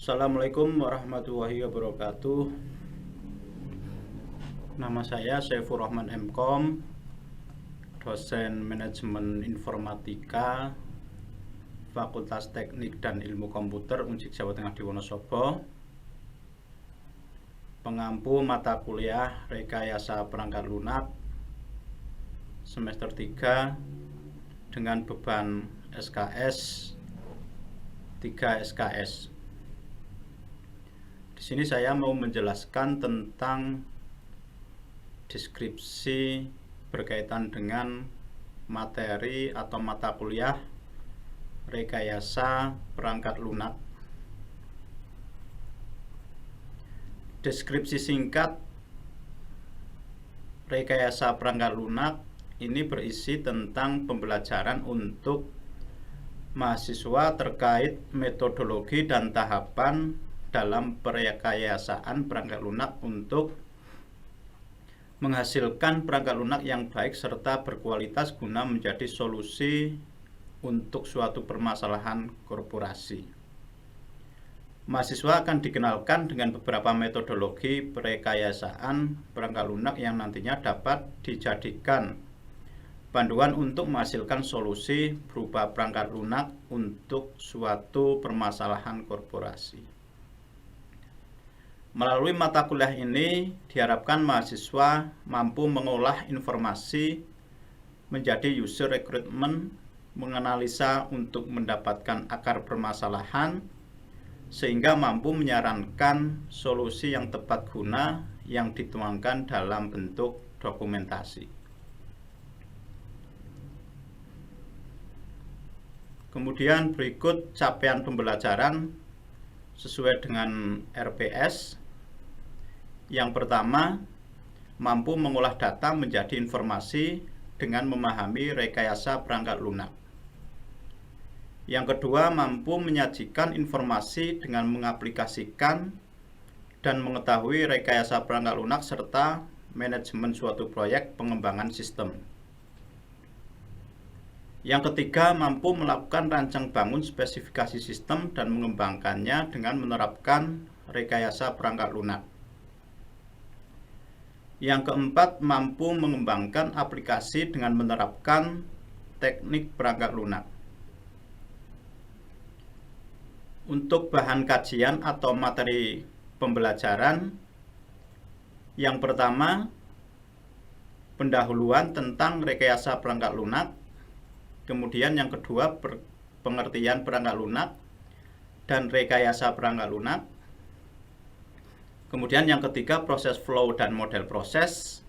Assalamualaikum warahmatullahi wabarakatuh. Nama saya Saifur Rahman MKom, dosen manajemen informatika Fakultas Teknik dan Ilmu Komputer Unsik Jawa Tengah di Wonosobo, pengampu mata kuliah rekayasa perangkat lunak semester 3 dengan beban SKS 3 SKS. Di sini saya mau menjelaskan tentang deskripsi berkaitan dengan materi atau mata kuliah rekayasa perangkat lunak. Deskripsi singkat rekayasa perangkat lunak ini berisi tentang pembelajaran untuk mahasiswa terkait metodologi dan tahapan dalam perekayasaan perangkat lunak untuk menghasilkan perangkat lunak yang baik serta berkualitas guna menjadi solusi untuk suatu permasalahan korporasi. Mahasiswa akan dikenalkan dengan beberapa metodologi perekayasaan perangkat lunak yang nantinya dapat dijadikan panduan untuk menghasilkan solusi berupa perangkat lunak untuk suatu permasalahan korporasi. Melalui mata kuliah ini diharapkan mahasiswa mampu mengolah informasi menjadi user recruitment, menganalisa untuk mendapatkan akar permasalahan, sehingga mampu menyarankan solusi yang tepat guna yang dituangkan dalam bentuk dokumentasi. Kemudian berikut capaian pembelajaran sesuai dengan RPS. Yang pertama, mampu mengolah data menjadi informasi dengan memahami rekayasa perangkat lunak. Yang kedua, mampu menyajikan informasi dengan mengaplikasikan dan mengetahui rekayasa perangkat lunak serta manajemen suatu proyek pengembangan sistem. Yang ketiga, mampu melakukan rancang bangun spesifikasi sistem dan mengembangkannya dengan menerapkan rekayasa perangkat lunak. Yang keempat, mampu mengembangkan aplikasi dengan menerapkan teknik perangkat lunak. Untuk bahan kajian atau materi pembelajaran, yang pertama, pendahuluan tentang rekayasa perangkat lunak. Kemudian yang kedua, pengertian perangkat lunak dan rekayasa perangkat lunak. Kemudian yang ketiga, proses flow dan model proses.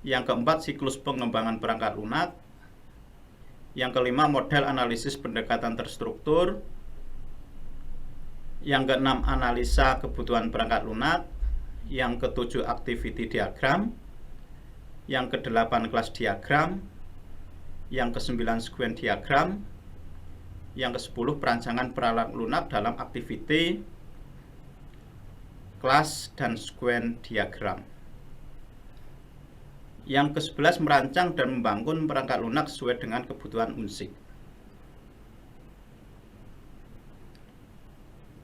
Yang keempat, siklus pengembangan perangkat lunak. Yang kelima, model analisis pendekatan terstruktur. Yang keenam, analisa kebutuhan perangkat lunak. Yang ketujuh, activity diagram. Yang kedelapan, class diagram. Yang kesembilan, sequence diagram. Yang kesepuluh, perancangan perangkat lunak dalam activity, kelas, dan sequence diagram. Yang ke-11, merancang dan membangun perangkat lunak sesuai dengan kebutuhan unsik.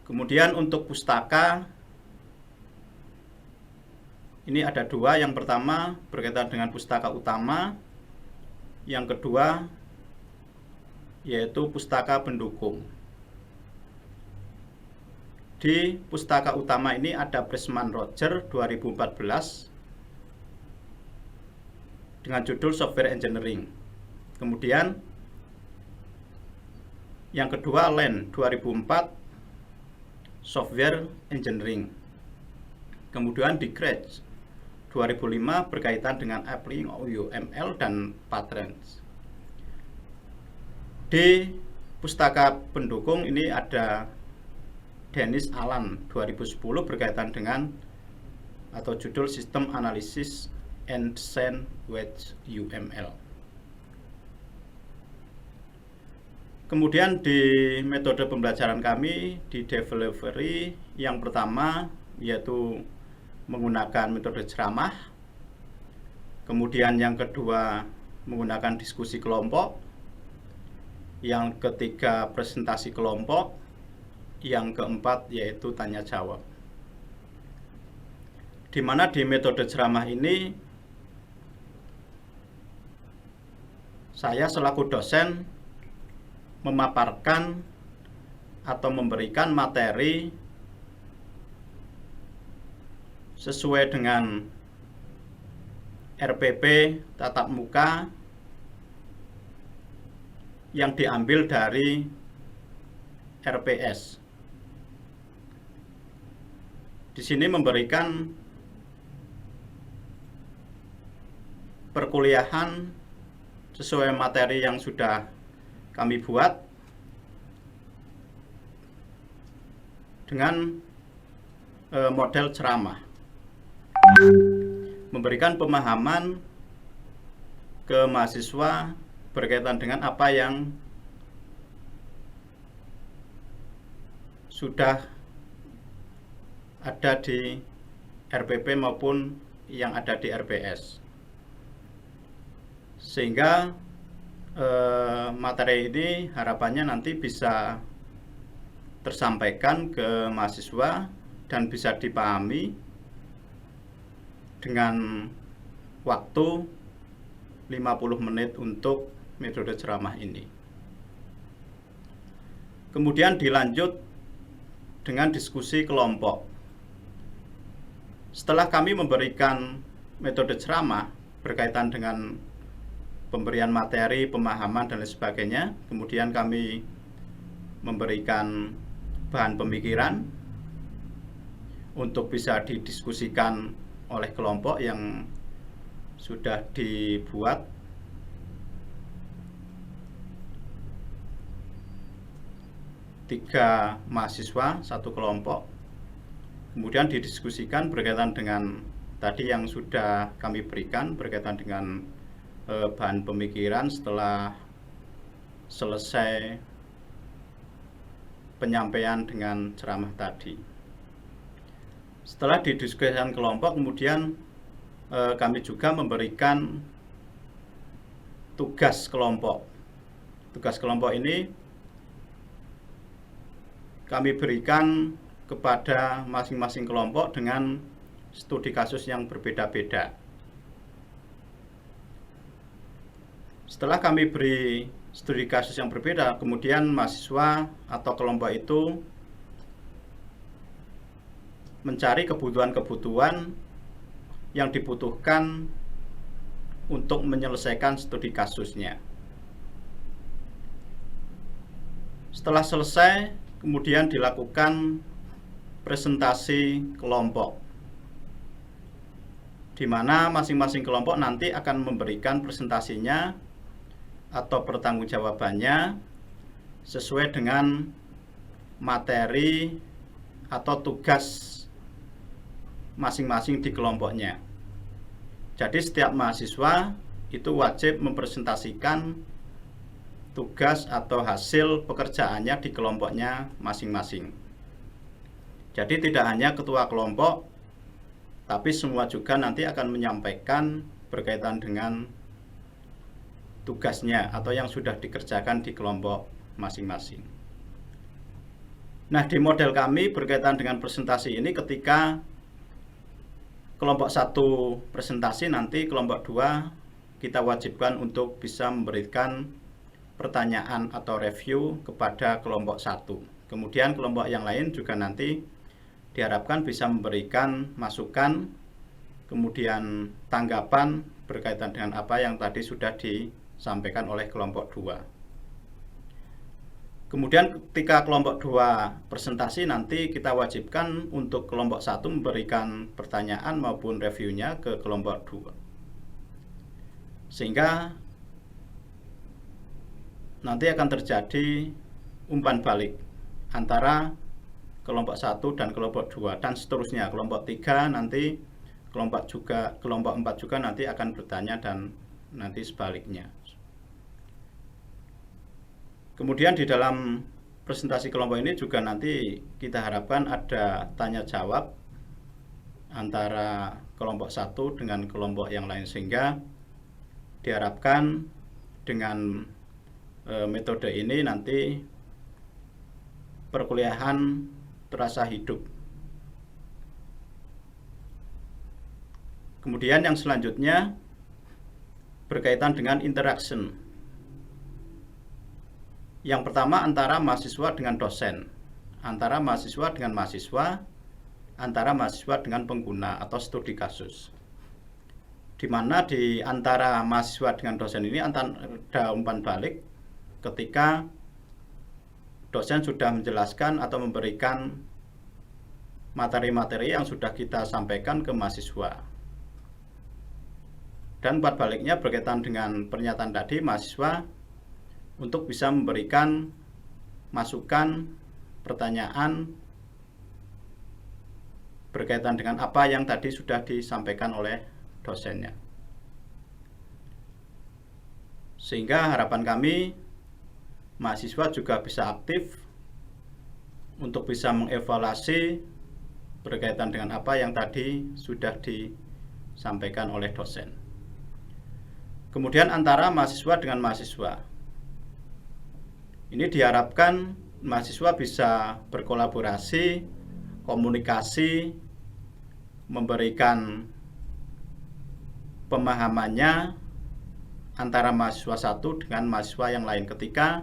Kemudian untuk pustaka, ini ada dua. Yang pertama berkaitan dengan pustaka utama. Yang kedua yaitu pustaka pendukung. Di pustaka utama ini ada Pressman Roger 2014 dengan judul Software Engineering. Kemudian yang kedua Len 2004 Software Engineering. Kemudian di Gretsch 2005 berkaitan dengan Applying UML dan Patterns. Di pustaka pendukung ini ada Dennis Allen 2010 berkaitan dengan atau judul System Analysis and Sandwich UML. Kemudian di metode pembelajaran kami di delivery, yang pertama yaitu menggunakan metode ceramah. Kemudian yang kedua menggunakan diskusi kelompok. Yang ketiga presentasi kelompok. yang keempat yaitu tanya jawab. Di mana di metode ceramah ini saya selaku dosen memaparkan atau memberikan materi sesuai dengan RPP tatap muka yang diambil dari RPS. Di sini memberikan perkuliahan sesuai materi yang sudah kami buat dengan model ceramah, memberikan pemahaman ke mahasiswa berkaitan dengan apa yang sudah ada di RPP maupun yang ada di RPS, sehingga materi ini harapannya nanti bisa tersampaikan ke mahasiswa dan bisa dipahami dengan waktu 50 menit untuk metode ceramah ini. Kemudian dilanjut dengan diskusi kelompok. Setelah kami memberikan metode ceramah berkaitan dengan pemberian materi, pemahaman, dan lain sebagainya, kemudian kami memberikan bahan pemikiran untuk bisa didiskusikan oleh kelompok yang sudah dibuat. Tiga mahasiswa, satu kelompok, kemudian didiskusikan berkaitan dengan tadi yang sudah kami berikan berkaitan dengan bahan pemikiran setelah selesai penyampaian dengan ceramah tadi. Setelah didiskusikan kelompok, kemudian kami juga memberikan tugas kelompok. Tugas kelompok ini kami berikan kepada masing-masing kelompok dengan studi kasus yang berbeda-beda. Setelah kami beri studi kasus yang berbeda, kemudian mahasiswa atau kelompok itu mencari kebutuhan-kebutuhan yang dibutuhkan untuk menyelesaikan studi kasusnya. Setelah selesai, kemudian dilakukan presentasi kelompok, di mana masing-masing kelompok nanti akan memberikan presentasinya atau pertanggungjawabannya sesuai dengan materi atau tugas masing-masing di kelompoknya. Jadi setiap mahasiswa itu wajib mempresentasikan tugas atau hasil pekerjaannya di kelompoknya masing-masing. Jadi tidak hanya ketua kelompok, tapi semua juga nanti akan menyampaikan berkaitan dengan tugasnya atau yang sudah dikerjakan di kelompok masing-masing. Nah, di model kami berkaitan dengan presentasi ini, ketika kelompok 1 presentasi, nanti kelompok 2 kita wajibkan untuk bisa memberikan pertanyaan atau review kepada kelompok 1. Kemudian kelompok yang lain juga nanti diharapkan bisa memberikan masukan, kemudian tanggapan berkaitan dengan apa yang tadi sudah disampaikan oleh kelompok 2. Kemudian ketika kelompok 2 presentasi, nanti kita wajibkan untuk kelompok 1 memberikan pertanyaan maupun reviewnya ke kelompok 2. Sehingga nanti akan terjadi umpan balik antara kelompok 1 dan kelompok 2 dan seterusnya. Kelompok 3 nanti kelompok 4 juga nanti akan bertanya dan nanti sebaliknya. Kemudian di dalam presentasi kelompok ini juga nanti kita harapkan ada tanya jawab antara kelompok 1 dengan kelompok yang lain, sehingga diharapkan dengan metode ini nanti perkuliahan terasa hidup. Kemudian yang selanjutnya berkaitan dengan interaction. Yang pertama antara mahasiswa dengan dosen, antara mahasiswa dengan mahasiswa, antara mahasiswa dengan pengguna atau studi kasus. Di mana di antara mahasiswa dengan dosen ini ada umpan balik ketika dosen sudah menjelaskan atau memberikan materi-materi yang sudah kita sampaikan ke mahasiswa. Dan umpan baliknya berkaitan dengan pernyataan tadi, mahasiswa untuk bisa memberikan masukan, pertanyaan berkaitan dengan apa yang tadi sudah disampaikan oleh dosennya. Sehingga harapan kami mahasiswa juga bisa aktif untuk bisa mengevaluasi berkaitan dengan apa yang tadi sudah disampaikan oleh dosen. Kemudian antara mahasiswa dengan mahasiswa. Ini diharapkan mahasiswa bisa berkolaborasi, komunikasi, memberikan pemahamannya antara mahasiswa satu dengan mahasiswa yang lain ketika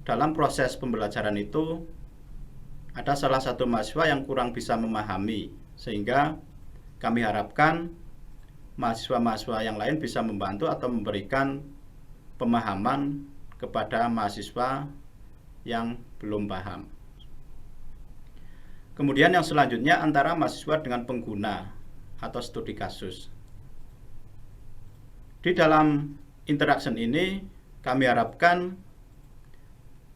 dalam proses pembelajaran itu ada salah satu mahasiswa yang kurang bisa memahami, sehingga kami harapkan mahasiswa-mahasiswa yang lain bisa membantu atau memberikan pemahaman kepada mahasiswa yang belum paham. Kemudian yang selanjutnya antara mahasiswa dengan pengguna atau studi kasus. Di dalam interaction ini kami harapkan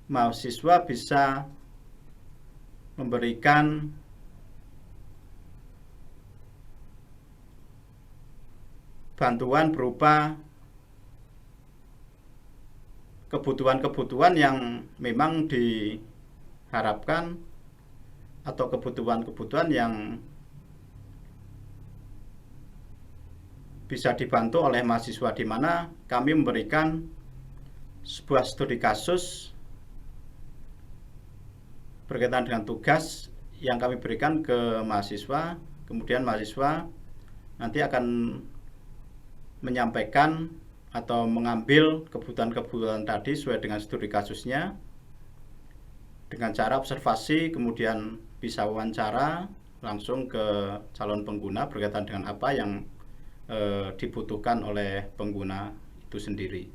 mahasiswa bisa memberikan bantuan berupa kebutuhan-kebutuhan yang memang diharapkan atau kebutuhan-kebutuhan yang bisa dibantu oleh mahasiswa, di mana kami memberikan sebuah studi kasus berkaitan dengan tugas yang kami berikan ke mahasiswa. Kemudian mahasiswa nanti akan menyampaikan atau mengambil kebutuhan-kebutuhan tadi sesuai dengan studi kasusnya dengan cara observasi, kemudian bisa wawancara langsung ke calon pengguna berkaitan dengan apa yang dibutuhkan oleh pengguna itu sendiri.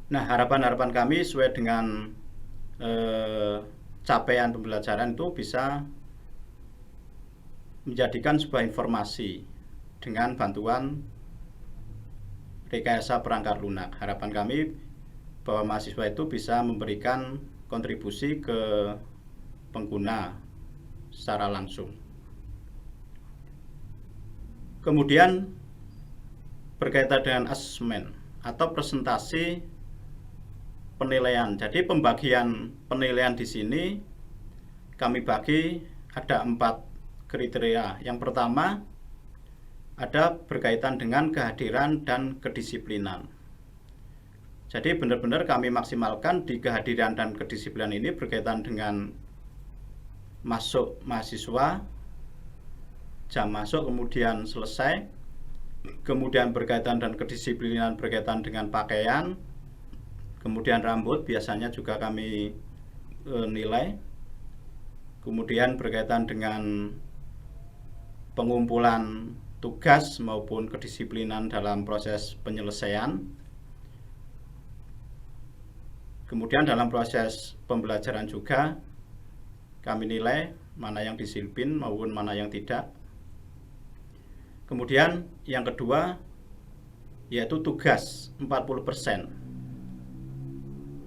Nah, harapan-harapan kami sesuai dengan capaian pembelajaran itu bisa menjadikan sebuah informasi dengan bantuan rekayasa perangkat lunak. Harapan kami bahwa mahasiswa itu bisa memberikan kontribusi ke pengguna secara langsung. Kemudian berkaitan dengan asesmen atau presentasi penilaian. Jadi pembagian penilaian di sini kami bagi ada 4 kriteria. Yang pertama ada berkaitan dengan kehadiran dan kedisiplinan. Jadi benar-benar kami maksimalkan di kehadiran dan kedisiplinan ini berkaitan dengan masuk mahasiswa, jam masuk kemudian selesai, kemudian berkaitan dan kedisiplinan berkaitan dengan pakaian, kemudian rambut biasanya juga kami nilai, kemudian berkaitan dengan pengumpulan tugas maupun kedisiplinan dalam proses penyelesaian. Kemudian dalam proses pembelajaran juga kami nilai mana yang disiplin maupun mana yang tidak. Kemudian yang kedua yaitu tugas 40%.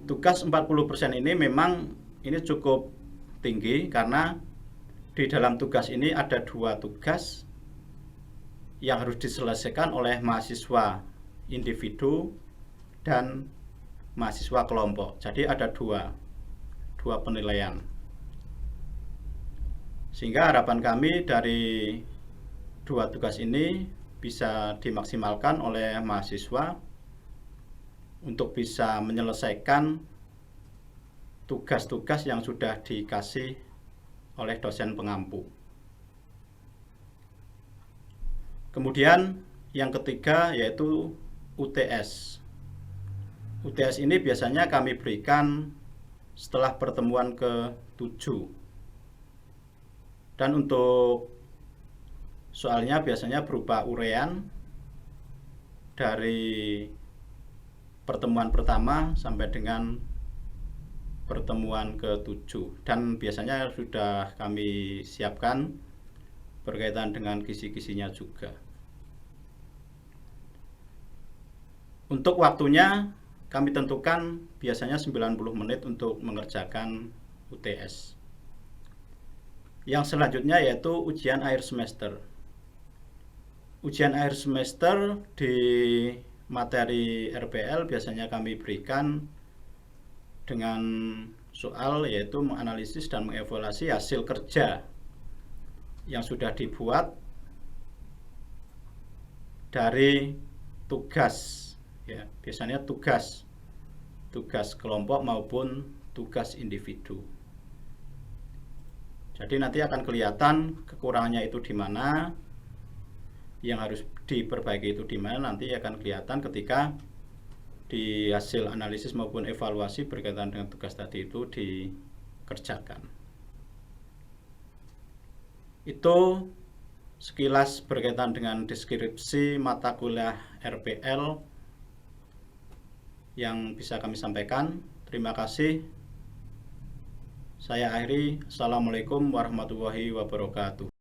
Tugas 40% ini memang ini cukup tinggi karena di dalam tugas ini ada 2 tugas yang harus diselesaikan oleh mahasiswa individu dan mahasiswa kelompok. Jadi ada dua penilaian. Sehingga harapan kami dari 2 tugas ini bisa dimaksimalkan oleh mahasiswa untuk bisa menyelesaikan tugas-tugas yang sudah dikasih oleh dosen pengampu. Kemudian yang ketiga yaitu UTS. UTS ini biasanya kami berikan setelah pertemuan ke-7. Dan untuk soalnya biasanya berupa uraian dari pertemuan pertama sampai dengan pertemuan ke-7, dan biasanya sudah kami siapkan berkaitan dengan kisi-kisinya juga. Untuk waktunya kami tentukan biasanya 90 menit untuk mengerjakan UTS. Yang selanjutnya yaitu ujian akhir semester. Ujian akhir semester di materi RPL biasanya kami berikan dengan soal yaitu menganalisis dan mengevaluasi hasil kerja yang sudah dibuat dari tugas, ya, biasanya tugas kelompok maupun tugas individu. Jadi nanti akan kelihatan kekurangannya itu di mana, yang harus diperbaiki itu di mana, nanti akan kelihatan ketika di hasil analisis maupun evaluasi berkaitan dengan tugas tadi itu dikerjakan. Itu sekilas berkaitan dengan deskripsi mata kuliah RPL yang bisa kami sampaikan. Terima kasih. Saya akhiri. Assalamualaikum warahmatullahi wabarakatuh.